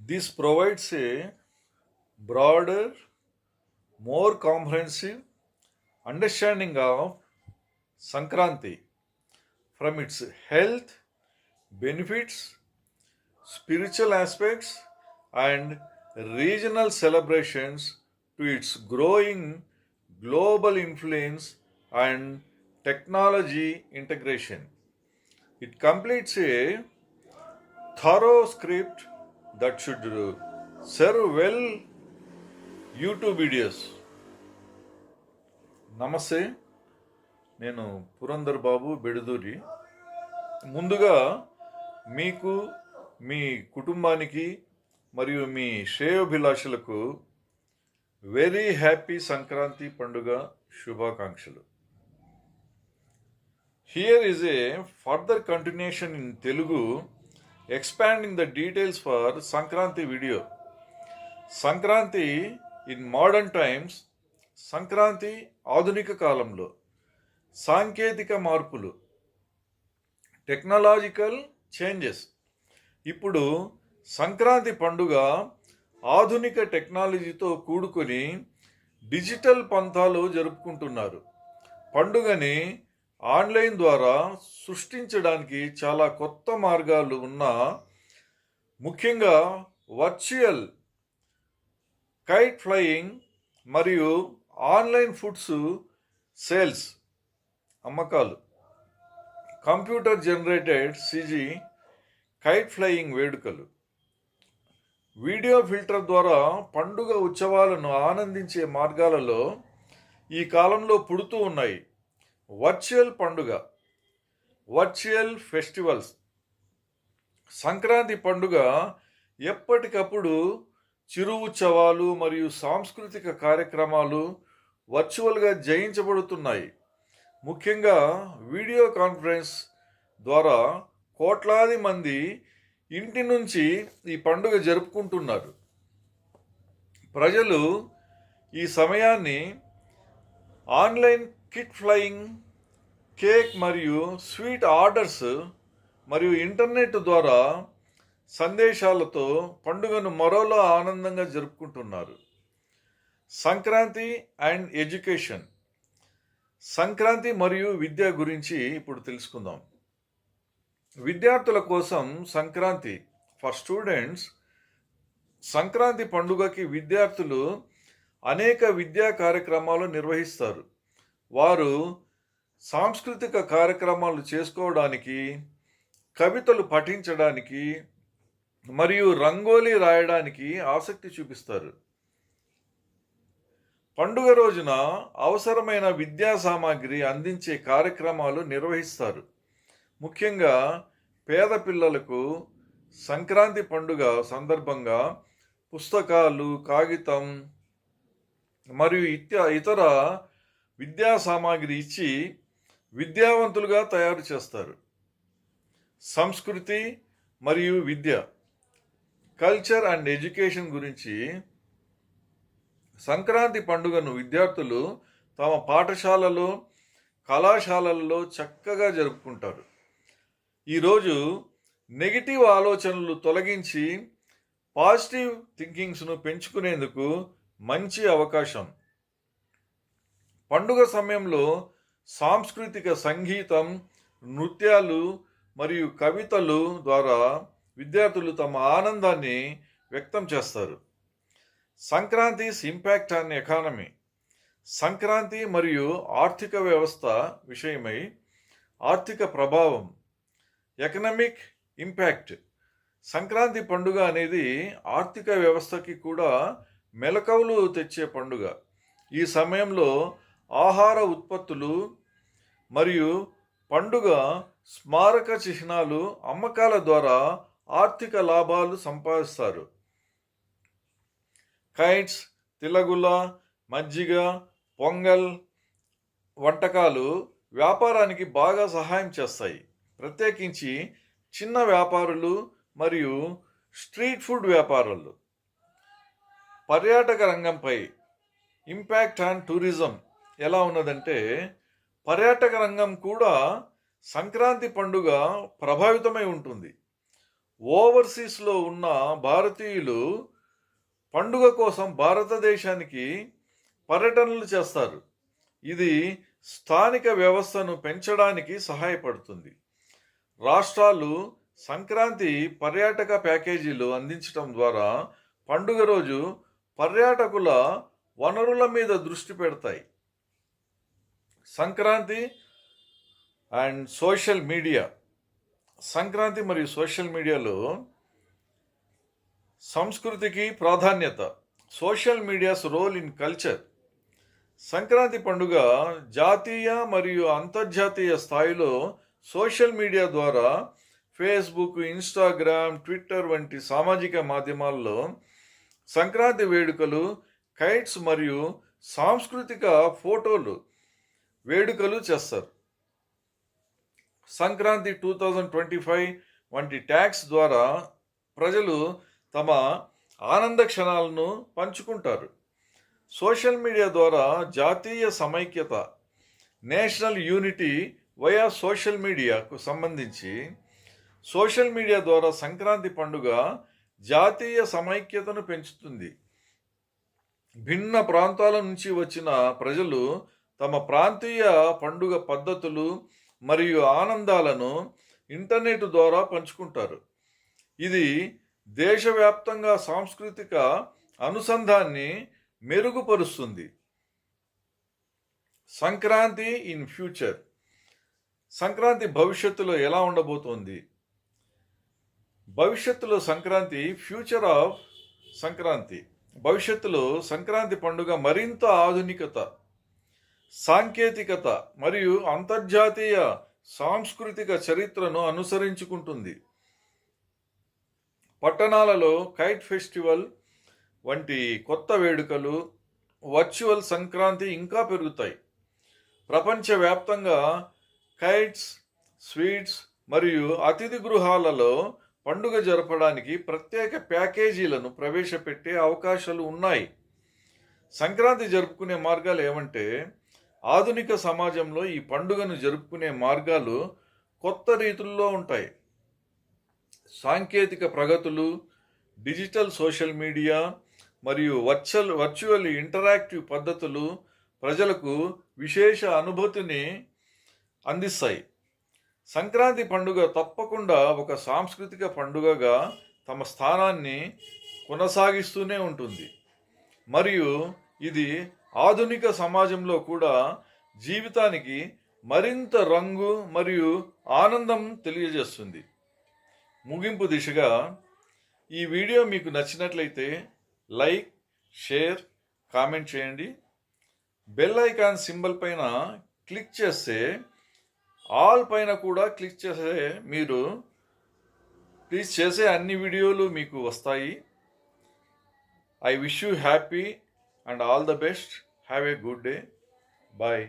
This provides a broader, more comprehensive understanding of Sankranti from its health, benefits, spiritual aspects, and regional celebrations to its growing global influence and technology integration. It completes a thorough script that should serve well YouTube videos. నమస్తే, నేను పురందర్ బాబు బెడుదూరి. ముందుగా మీకు, మీ కుటుంబానికి మరియు మీ శ్రేయోభిలాషులకు very happy Sankranti పండుగ శుభాకాంక్షలు. Here is a further continuation in Telugu, expanding the details for Sankranti video. Sankranti in modern times, Sankranti ఆధునిక కాలంలో సాంకేతిక మార్పులు, టెక్నాలజికల్ చేంజెస్. ఇప్పుడు సంక్రాంతి పండుగ ఆధునిక టెక్నాలజీతో కూడుకొని డిజిటల్ పంథాలు జరుపుకుంటున్నారు. పండుగని ఆన్లైన్ ద్వారా సృష్టించడానికి చాలా కొత్త మార్గాలు ఉన్నా, ముఖ్యంగా వర్చువల్ కైట్ ఫ్లయింగ్ మరియు ఆన్లైన్ ఫుడ్స్ సేల్స్ అమ్మకాలు, కంప్యూటర్ జనరేటెడ్ సిజీ కైట్ ఫ్లయింగ్ వేడుకలు, వీడియో ఫిల్టర్ ద్వారా పండుగ ఉత్సవాలను ఆనందించే మార్గాలలో ఈ కాలంలో పుడుతూ ఉన్నాయి. వర్చువల్ పండుగ, వర్చువల్ ఫెస్టివల్స్. సంక్రాంతి పండుగ ఎప్పటికప్పుడు చిరు ఉత్సవాలు మరియు సాంస్కృతిక కార్యక్రమాలు వర్చువల్గా జయించబడుతున్నాయి. ముఖ్యంగా వీడియో కాన్ఫరెన్స్ ద్వారా కోట్లాది మంది ఇంటి నుంచి ఈ పండుగ జరుపుకుంటున్నారు. ప్రజలు ఈ సమయాన్ని ఆన్లైన్ కిట్ ఫ్లయింగ్, కేక్ మరియు స్వీట్ ఆర్డర్స్ మరియు ఇంటర్నెట్ ద్వారా సందేశాలతో పండుగను మరోలా ఆనందంగా జరుపుకుంటున్నారు. Sankranti and education. సంక్రాంతి మరియు విద్య గురించి ఇప్పుడు తెలుసుకుందాం. విద్యార్థుల కోసం సంక్రాంతి, ఫర్ స్టూడెంట్స్, సంక్రాంతి పండుగకి విద్యార్థులు అనేక విద్యా కార్యక్రమాలు నిర్వహిస్తారు. వారు సాంస్కృతిక కార్యక్రమాలు చేసుకోవడానికి, కవితలు పఠించడానికి మరియు రంగోలీ రాయడానికి ఆసక్తి చూపిస్తారు. పండుగ రోజున అవసరమైన విద్యా సామాగ్రి అందించే కార్యక్రమాలు నిర్వహిస్తారు. ముఖ్యంగా పేద పిల్లలకు సంక్రాంతి పండుగ సందర్భంగా పుస్తకాలు, కాగితం మరియు ఇతర విద్యా సామాగ్రి ఇచ్చి విద్యావంతులుగా తయారు చేస్తారు. సంస్కృతి మరియు విద్య, కల్చర్ అండ్ ఎడ్యుకేషన్ గురించి. సంక్రాంతి పండుగను విద్యార్థులు తమ పాఠశాలలో, కళాశాలల్లో చక్కగా జరుపుకుంటారు. ఈరోజు నెగిటివ్ ఆలోచనలు తొలగించి పాజిటివ్ థింకింగ్స్ను పెంచుకునేందుకు మంచి అవకాశం. పండుగ సమయంలో సాంస్కృతిక సంగీతం, నృత్యాలు మరియు కవితలు ద్వారా విద్యార్థులు తమ ఆనందాన్ని వ్యక్తం చేస్తారు. సంక్రాంతిస్ ఇంపాక్ట్ ఆన్ ఎకానమీ. సంక్రాంతి మరియు ఆర్థిక వ్యవస్థ విషయమై ఆర్థిక ప్రభావం, ఎకనామిక్ ఇంపాక్ట్. సంక్రాంతి పండుగ అనేది ఆర్థిక వ్యవస్థకి కూడా మెలకువలు తెచ్చే పండుగ. ఈ సమయంలో ఆహార ఉత్పత్తులు మరియు పండుగ స్మారక చిహ్నాలు అమ్మకాల ద్వారా ఆర్థిక లాభాలు సంపాదిస్తారు. కైట్స్, తిలగుల, మజ్జిగ, పొంగల్ వంటకాలు వ్యాపారానికి బాగా సహాయం చేస్తాయి. ప్రత్యేకించి చిన్న వ్యాపారులు మరియు స్ట్రీట్ ఫుడ్ వ్యాపారులు. పర్యాటక రంగంపై ఇంపాక్ట్ ఆన్ టూరిజం ఎలా ఉన్నదంటే, పర్యాటక రంగం కూడా సంక్రాంతి పండుగ ప్రభావితమై ఉంటుంది. ఓవర్సీస్లో ఉన్న భారతీయులు పండుగ కోసం భారతదేశానికి పర్యటనలు చేస్తారు. ఇది స్థానిక వ్యవస్థను పెంచడానికి సహాయపడుతుంది. రాష్ట్రాలు సంక్రాంతి పర్యాటక ప్యాకేజీలు అందించడం ద్వారా పండుగ రోజు పర్యాటకుల వనరుల మీద దృష్టి పెడతాయి. Sankranti and social media. Sankranti మరియు సోషల్ మీడియాలో సంస్కృతికి ప్రాధాన్యత. Social media's role in culture. Sankranti పండుగ జాతీయ మరియు అంతర్జాతీయ స్థాయిలో సోషల్ మీడియా ద్వారా ఫేస్బుక్, ఇన్స్టాగ్రామ్, ట్విట్టర్ వంటి సామాజిక మాధ్యమాల్లో సంక్రాంతి వేడుకలు, కైట్స్ మరియు సాంస్కృతిక ఫోటోలు వేడుకలు చేస్తారు. సంక్రాంతి 2025 వంటి ట్యాగ్స్ ద్వారా ప్రజలు తమ ఆనంద క్షణాలను పంచుకుంటారు. సోషల్ మీడియా ద్వారా జాతీయ సమైక్యత, నేషనల్ యూనిటీ వయా సోషల్ మీడియాకు సంబంధించి సోషల్ మీడియా ద్వారా సంక్రాంతి పండుగ జాతీయ సమైక్యతను పెంచుతుంది. భిన్న ప్రాంతాల నుంచి వచ్చిన ప్రజలు తమ ప్రాంతీయ పండుగ పద్ధతులు మరియు ఆనందాలను ఇంటర్నెట్ ద్వారా పంచుకుంటారు. ఇది దేశవ్యాప్తంగా సాంస్కృతిక అనుసంధాన్ని మెరుగుపరుస్తుంది. Sankranti in future. సంక్రాంతి భవిష్యత్తులో ఎలా ఉండబోతోంది? భవిష్యత్తులో సంక్రాంతి, ఫ్యూచర్ ఆఫ్ సంక్రాంతి. భవిష్యత్తులో సంక్రాంతి పండుగ మరింత ఆధునికత, సాంకేతికత మరియు అంతర్జాతీయ సాంస్కృతిక చరిత్రను అనుసరించుకుంటుంది. పట్టణాలలో కైట్ ఫెస్టివల్ వంటి కొత్త వేడుకలు, వర్చువల్ సంక్రాంతి ఇంకా పెరుగుతాయి. ప్రపంచవ్యాప్తంగా కైట్స్, స్వీట్స్ మరియు అతిథి గృహాలలో పండుగ జరపడానికి ప్రత్యేక ప్యాకేజీలను ప్రవేశపెట్టే అవకాశాలు ఉన్నాయి. సంక్రాంతి జరుపుకునే మార్గాలు ఏమంటే, ఆధునిక సమాజంలో ఈ పండుగను జరుపుకునే మార్గాలు కొత్త రీతుల్లో ఉంటాయి. సాంకేతిక ప్రగతులు, డిజిటల్ సోషల్ మీడియా మరియు వర్చువల్ ఇంటరాక్టివ్ పద్ధతులు ప్రజలకు విశేష అనుభూతిని అందిస్తాయి. సంక్రాంతి పండుగ తప్పకుండా ఒక సాంస్కృతిక పండుగగా తమ స్థానాన్ని కొనసాగిస్తూనే ఉంటుంది మరియు ఇది ఆధునిక సమాజంలో కూడా జీవితానికి మరింత రంగు మరియు ఆనందం తెలియజేస్తుంది. ముగింపు దిశగా, ఈ వీడియో మీకు నచ్చినట్లయితే లైక్, షేర్, కామెంట్ చేయండి. బెల్ ఐకాన్ సింబల్ పైన క్లిక్ చేస్తే ఆల్ పైన కూడా క్లిక్ చేస్తే మీరు ప్లీజ్ చేసే అన్ని వీడియోలు మీకు వస్తాయి. I wish you happy and all the best. Have a good day. Bye.